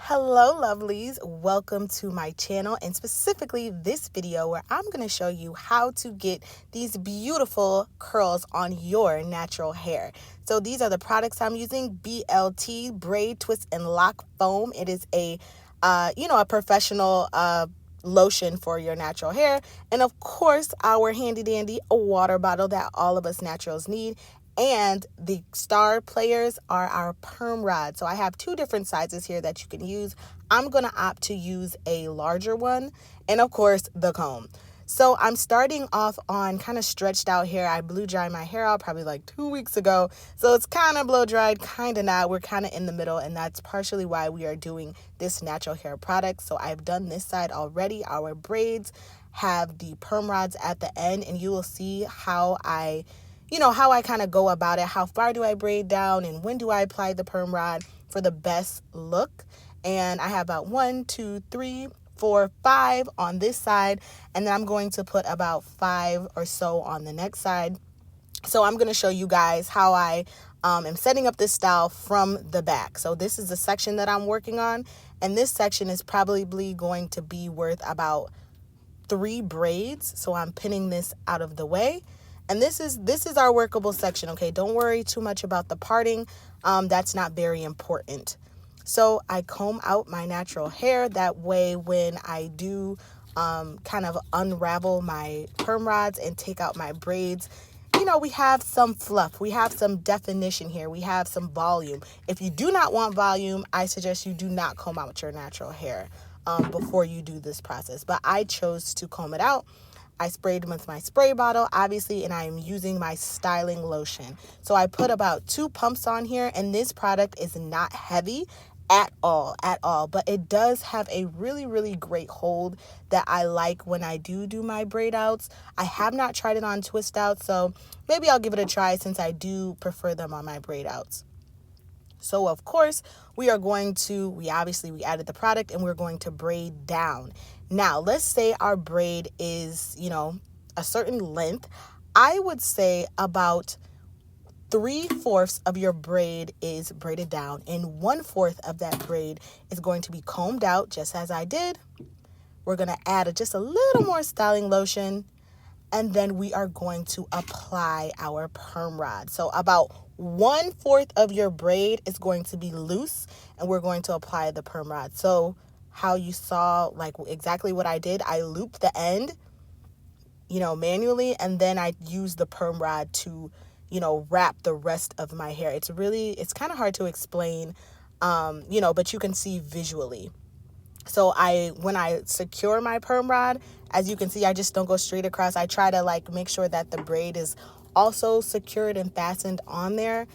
Hello lovelies, welcome to my channel and specifically this video where I'm going to show you how to get these beautiful curls on your natural hair. So these are the products I'm using: BLT Braid Twist and Lock Foam. It is a professional lotion for your natural hair, and of course our handy dandy water bottle that all of us naturals need. And the star players are our Perm Rod. So I have two different sizes here that you can use. I'm going to opt to use a larger one, and of course the comb. So I'm starting off on kind of stretched out hair. I blew dry my hair out probably like 2 weeks ago. So it's kind of blow dried, kind of not. We're kind of in the middle, and that's partially why we are doing this natural hair product. So I've done this side already. Our braids have the perm rods at the end, and you will see how I kind of go about it. How far do I braid down and when do I apply the perm rod for the best look? And I have about 1, 2, 3, 4, 5 on this side, and then I'm going to put about 5 or so on the next side. So I'm going to show you guys how I am setting up this style from the back. So this is the section that I'm working on, and this section is probably going to be worth about 3 braids. So I'm pinning this out of the way. And this is our workable section, okay? Don't worry too much about the parting. That's not very important. So I comb out my natural hair. That way when I do kind of unravel my perm rods and take out my braids, we have some fluff. We have some definition here. We have some volume. If you do not want volume, I suggest you do not comb out your natural hair before you do this process. But I chose to comb it out. I sprayed with my spray bottle, obviously, and I'm using my styling lotion. So I put about 2 pumps on here, and this product is not heavy at all, but it does have a really, really great hold that I like when I do my braid outs. I have not tried it on twist outs, so maybe I'll give it a try since I do prefer them on my braid outs. So of course we added the product and we're going to braid down. Now let's say our braid is, a certain length. I would say about 3/4 of your braid is braided down, and 1/4 of that braid is going to be combed out just as I did. We're going to add just a little more styling lotion, and then we are going to apply our perm rod. So about 1/4 of your braid is going to be loose, and we're going to apply the perm rod. So how you saw, like exactly what I did, I looped the end, manually, and then I used the perm rod to, wrap the rest of my hair. It's kind of hard to explain, but you can see visually. So when I secure my perm rod, as you can see, I just don't go straight across. I try to make sure that the braid is also secured and fastened on there,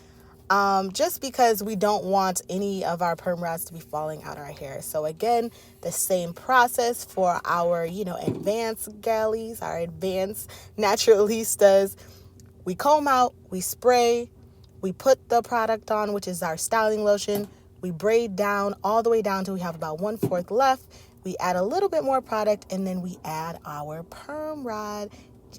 just because we don't want any of our perm rods to be falling out our hair. So again, the same process for our, advanced galleys, our advanced naturalistas. We comb out, we spray, we put the product on, which is our styling lotion. We braid down all the way down till we have about 1/4 left. We add a little bit more product, and then we add our perm rod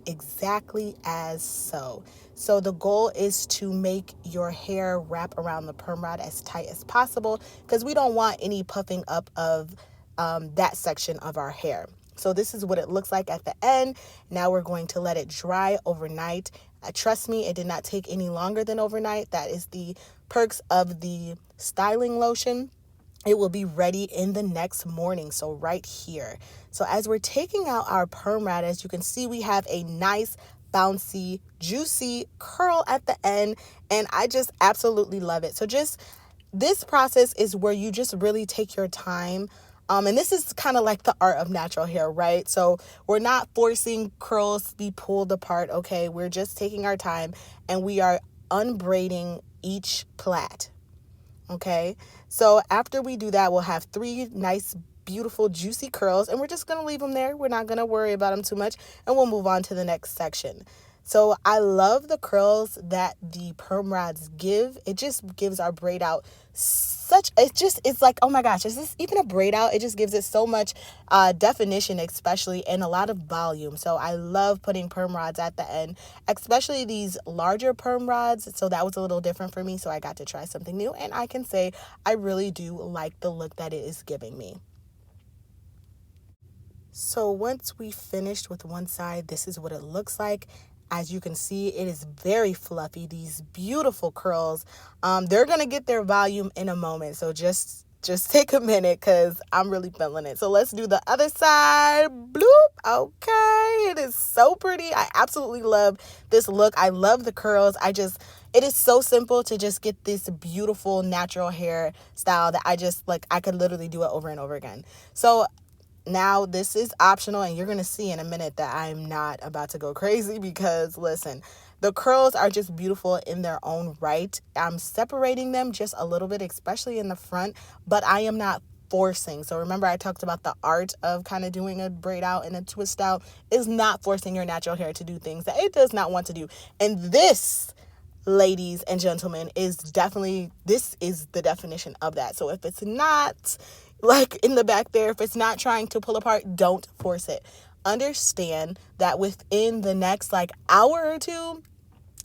exactly as so. So the goal is to make your hair wrap around the perm rod as tight as possible, because we don't want any puffing up of that section of our hair. So this is what it looks like at the end. Now we're going to let it dry overnight. Trust me, it did not take any longer than overnight. That is the perks of the styling lotion. It will be ready in the next morning, so right here. So as we're taking out our perm rod, as you can see, we have a nice, bouncy, juicy curl at the end, and I just absolutely love it. So this process is where you just really take your time. And this is kind of like the art of natural hair, right? So we're not forcing curls to be pulled apart, okay? We're just taking our time, and we are unbraiding each plait, okay? So after we do that, we'll have 3 nice, beautiful, juicy curls, and we're just going to leave them there. We're not going to worry about them too much, and we'll move on to the next section. So I love the curls that the perm rods give. It just gives our braid out it's like, oh my gosh, is this even a braid out? It just gives it so much definition, especially, and a lot of volume. So I love putting perm rods at the end, especially these larger perm rods. So that was a little different for me. So I got to try something new, and I can say I really do like the look that it is giving me. So once we finished with one side, this is what it looks like. As you can see, it is very fluffy. These beautiful curls. They're gonna get their volume in a moment. So just take a minute because I'm really feeling it. So let's do the other side. Bloop. Okay, it is so pretty. I absolutely love this look. I love the curls. It is so simple to just get this beautiful natural hair style that I could literally do it over and over again. So now, this is optional, and you're going to see in a minute that I'm not about to go crazy because, listen, the curls are just beautiful in their own right. I'm separating them just a little bit, especially in the front, but I am not forcing. So remember, I talked about the art of kind of doing a braid out and a twist out is not forcing your natural hair to do things that it does not want to do. And this, ladies and gentlemen, this is the definition of that. So if it's not like in the back there, if it's not trying to pull apart, don't force it. Understand that within the next hour or two,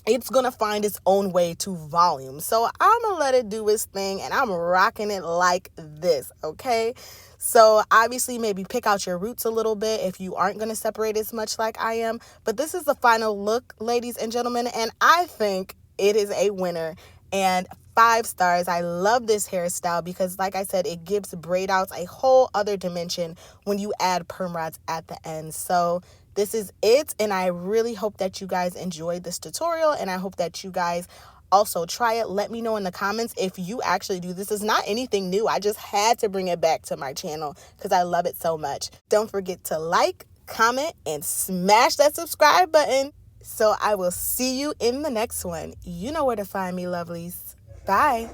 it's going to find its own way to volume. So I'm going to let it do its thing, and I'm rocking it like this, okay? So obviously maybe pick out your roots a little bit if you aren't going to separate as much like I am. But this is the final look, ladies and gentlemen, and I think it is a winner. And 5 stars. I love this hairstyle because, like I said, it gives braid outs a whole other dimension when you add perm rods at the end. So this is it, and I really hope that you guys enjoyed this tutorial, and I hope that you guys also try it. Let me know in the comments if you actually do this. This is not anything new. I just had to bring it back to my channel because I love it so much. Don't forget to like, comment, and smash that subscribe button. So I will see you in the next one. You know where to find me, lovelies. Bye.